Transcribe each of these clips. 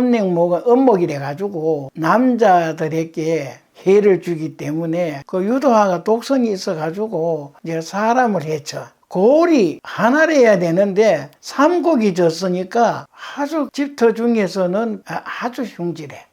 쏨냉목은 음목이래 가지고 남자들에게 해를 주기 때문에 그 유도화가 독성이 있어 가지고 이제 사람을 해쳐. 골이 하나를 해야 되는데 삼곡이 졌으니까 아주 집터 중에서는 아주 흉질해.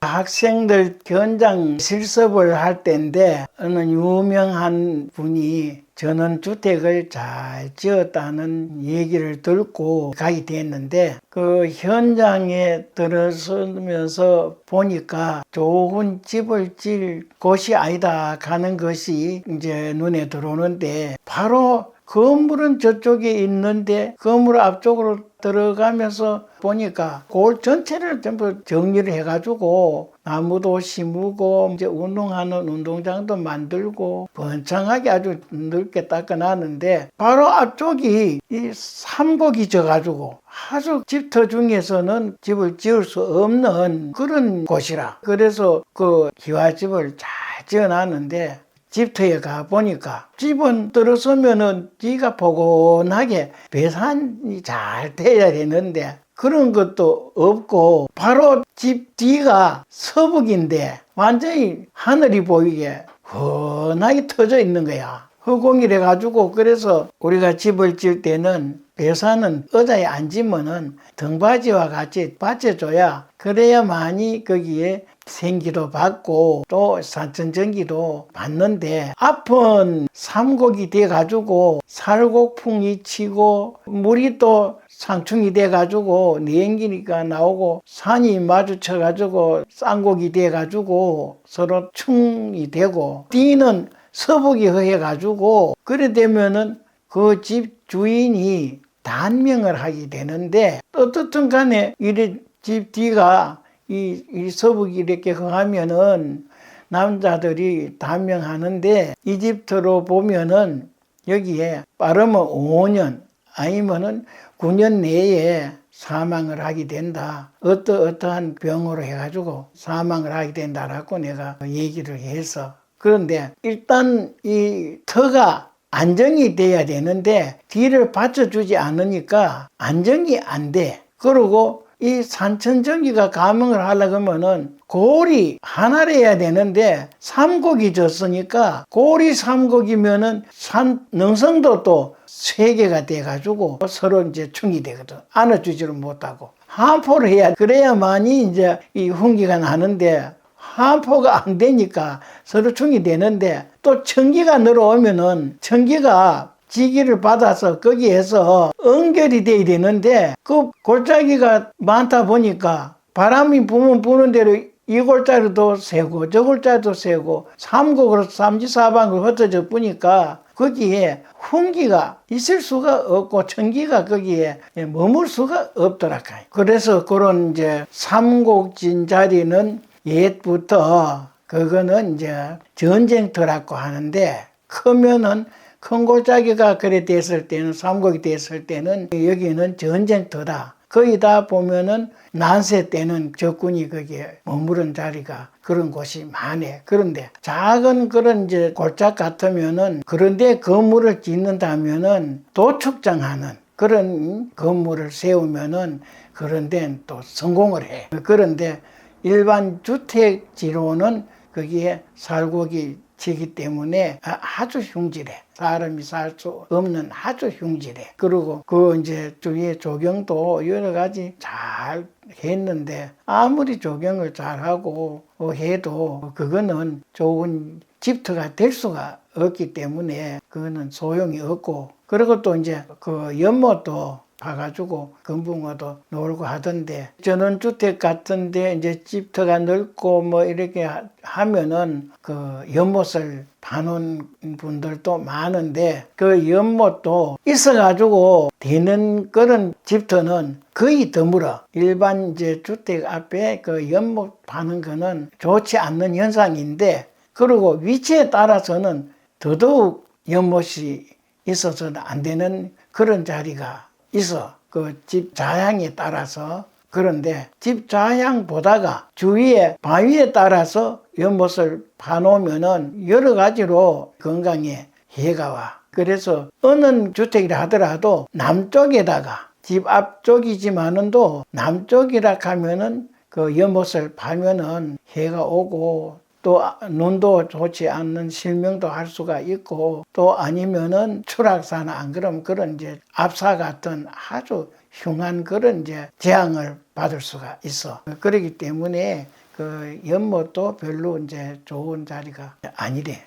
학생들 견장 실습을 할 때인데 어느 유명한 분이 전원주택을 잘 지었다는 얘기를 듣고 가게 됐는데 그 현장에 들어서면서 보니까 좋은 집을 지을 곳이 아니다 가는 것이 이제 눈에 들어오는데 바로 건물은 저쪽에 있는데 건물 앞쪽으로 들어가면서 보니까 골 전체를 전부 정리를 해가지고 나무도 심고 이제 운동하는 운동장도 만들고 번창하게 아주 넓게 닦아놨는데 바로 앞쪽이 이 삼곡이 져가지고 아주 집터 중에서는 집을 지을 수 없는 그런 곳이라. 그래서 그 기와집을 잘 지어놨는데 집터에 가보니까 집은 들어서면은 뒤가 포근하게 배산이 잘 돼야 되는데 그런 것도 없고 바로 집 뒤가 서북인데 완전히 하늘이 보이게 훤하게 터져 있는 거야. 허공이래 가지고 그래서 우리가 집을 지을 때는 배산은 의자에 앉으면은 등받이와 같이 받쳐줘야 그래야만이 거기에 생기도 받고 또 산천전기도 받는데 앞은 삼곡이 돼 가지고 살곡풍이 치고 물이 또 상충이 돼 가지고 냉기가 나오고 산이 마주쳐 가지고 쌍곡이 돼 가지고 서로 충이 되고 뒤는 서북이 허해 가지고 그래 되면은 그 집 주인이 단명을 하게 되는데 어떻든 간에 이 집 뒤가 이 서북이 이렇게 허하면은 남자들이 단명하는데 이 집터로 보면은 여기에 빠르면 5년 아니면은 9년 내에 사망을 하게 된다. 어떠한 병으로 해가지고 사망을 하게 된다라고 내가 얘기를 해서 그런데 일단 이 터가 안정이 돼야 되는데 뒤를 받쳐주지 않으니까 안정이 안 돼. 그리고 이 산천전기가 감응을 하려고 하면은 골이 하나를 해야 되는데 삼곡이 졌으니까 골이 삼곡이면은 산 능성도 또 3개가 돼가지고 서로 이제 충이 되거든. 안아주지를 못하고 하포를 해야 그래야만이 이제 이 훈기가 나는데 하포가 안 되니까 서로 충이 되는데 또 천기가 늘어오면은 천기가 지기를 받아서 거기에서 연결이 돼야 되는데 그 골짜기가 많다 보니까 바람이 부면 부는 대로 이 골짜기도 세고 저 골짜기도 세고 삼곡으로 삼지사방으로 흩어져 보니까 거기에 훈기가 있을 수가 없고 천기가 거기에 머물 수가 없더라. 그래서 그런 이제 삼곡진 자리는 옛부터 그거는 이제 전쟁터라고 하는데 크면은 큰 골짜기가 그래 됐을 때는 삼곡이 됐을 때는 여기는 전쟁터다. 거기다 보면은 난세 때는 적군이 거기에 머무른 자리가 그런 곳이 많네. 그런데 작은 그런 이제 골짝 같으면은 그런데 건물을 짓는다면은 도축장하는 그런 건물을 세우면은 그런 데는 또 성공을 해. 그런데 일반 주택지로는 거기에 살곡이 지기 때문에 아주 흉질해. 사람이 살 수 없는 아주 흉질해. 그리고 그 이제 주위에 조경도 여러 가지 잘 했는데 아무리 조경을 잘하고 해도 그거는 좋은 집터가 될 수가 없기 때문에 그거는 소용이 없고 그리고 또 이제 그 연못도 가가지고 금붕어도 놀고 하던데 전원주택 같은데 이제 집터가 넓고 뭐 이렇게 하면은 그 연못을 파놓은 분들도 많은데 그 연못도 있어가지고 되는 그런 집터는 거의 드물어. 일반 이제 주택 앞에 그 연못 파는 거는 좋지 않는 현상인데 그리고 위치에 따라서는 더더욱 연못이 있어서는 안 되는 그런 자리가 있어. 그 집 자향에 따라서. 그런데 집 자향 보다가 주위에 바위에 따라서 연못을 파놓으면은 여러 가지로 건강에 해가 와. 그래서 어느 주택이라 하더라도 남쪽에다가 집 앞쪽이지만은도 남쪽이라 하면은 그 연못을 파면은 해가 오고 또 눈도 좋지 않는 실명도 할 수가 있고 또 아니면은 추락사나 안 그러면 그런 이제 압사 같은 아주 흉한 그런 이제 재앙을 받을 수가 있어. 그렇기 때문에 그 연못도 별로 이제 좋은 자리가 아니래.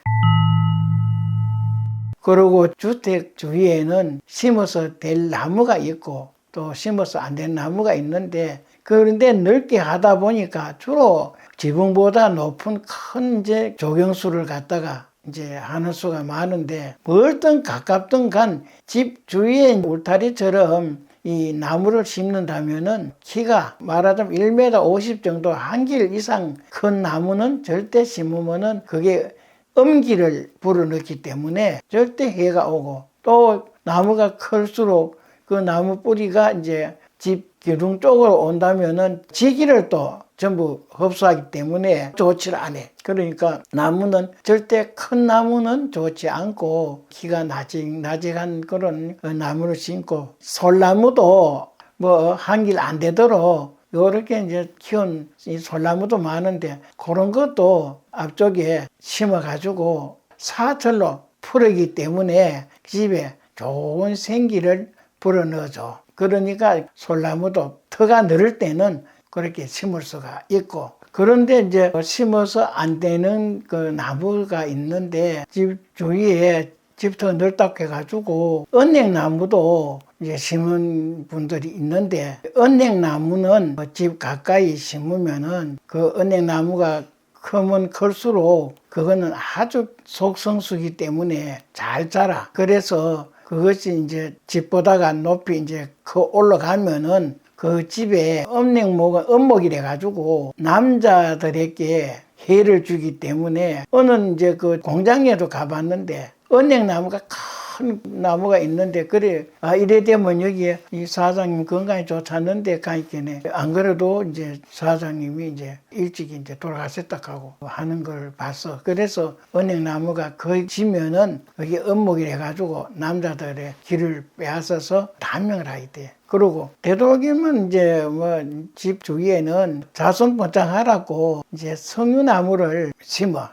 그리고 주택 주위에는 심어서 될 나무가 있고 또 심어서 안 된 나무가 있는데 그런데 넓게 하다 보니까 주로 지붕보다 높은 큰 이제 조경수를 갖다가 이제 하는 수가 많은데 멀든 가깝든 간 집 주위에 울타리처럼 이 나무를 심는다면은 키가 말하자면 1m 50 정도 한 길 이상 큰 나무는 절대 심으면은 그게 엄기를 불어넣기 때문에 절대 해가 오고 또 나무가 클수록 그 나무 뿌리가 이제 집 기둥 쪽으로 온다면은 지기를 또 전부 흡수하기 때문에 좋지 않아. 그러니까 나무는 절대 큰 나무는 좋지 않고 키가 나직한 그런 나무를 심고 솔나무도 뭐 한 길 안 되도록 요렇게 이제 키운 이 솔나무도 많은데 그런 것도 앞쪽에 심어 가지고 사철로 풀기 때문에 집에 좋은 생기를 불어넣어줘. 그러니까 솔나무도 터가 늘을 때는 그렇게 심을 수가 있고 그런데 이제 심어서 안 되는 그 나무가 있는데 집 주위에 집터 넓다고 해가지고 은행나무도 이제 심은 분들이 있는데 은행나무는 집 가까이 심으면은 그 은행나무가 크면 클수록 그거는 아주 속성수기 때문에 잘 자라. 그래서 그것이 이제 집보다가 높이 이제 올라가면은 그 집에 은목이래 가지고 남자들에게 해를 주기 때문에 어느 이제 그 공장에도 가봤는데 은행나무가 큰 나무가 있는데 그래 이래 되면 여기에 이 사장님 건강이 좋았는데 가있겠네. 안 그래도 이제 사장님이 이제 일찍 이제 돌아가셨다 하고 하는 걸 봤어. 그래서 은행나무가 거의 지면은 여기 은목이래 가지고 남자들의 길을 빼앗아서 단명을 하게 돼. 그리고 되도록이면 이제 뭐 집 주위에는 자손 번창하라고 이제 석류나무를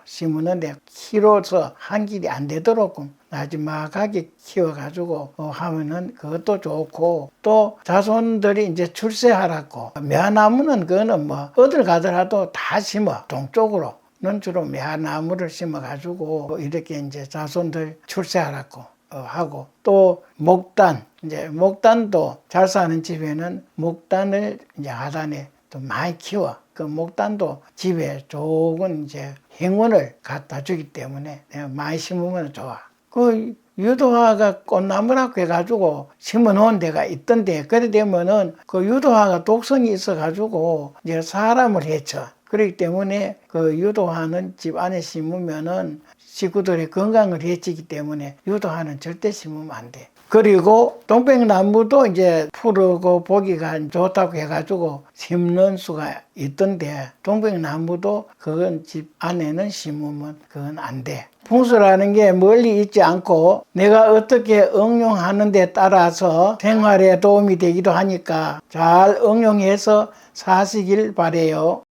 심으는데 키로서 한 길이 안 되도록 나지막하게 키워가지고 하면은 그것도 좋고 또 자손들이 이제 출세하라고 매화나무는 그거는 뭐 어딜 가더라도 다 심어 동쪽으로는 주로 매화나무를 심어가지고 이렇게 이제 자손들 출세하라고 하고 또 목단도 잘 사는 집에는 목단을 이제 하단에 또 많이 키워. 그 목단도 집에 좋은 이제 행운을 갖다 주기 때문에 내가 많이 심으면 좋아. 그 유도화가 꽃나무라고 해가지고 심어 놓은 데가 있던데 그래 되면은 그 유도화가 독성이 있어가지고 이제 사람을 해쳐. 그렇기 때문에 그 유도화는 집 안에 심으면은 식구들의 건강을 해치기 때문에 유도화는 절대 심으면 안 돼. 그리고 동백나무도 이제 푸르고 보기가 좋다고 해가지고 심는 수가 있던데 동백나무도 그건 집 안에는 심으면 그건 안 돼. 풍수라는 게 멀리 있지 않고 내가 어떻게 응용하는 데 따라서 생활에 도움이 되기도 하니까 잘 응용해서 사시길 바래요.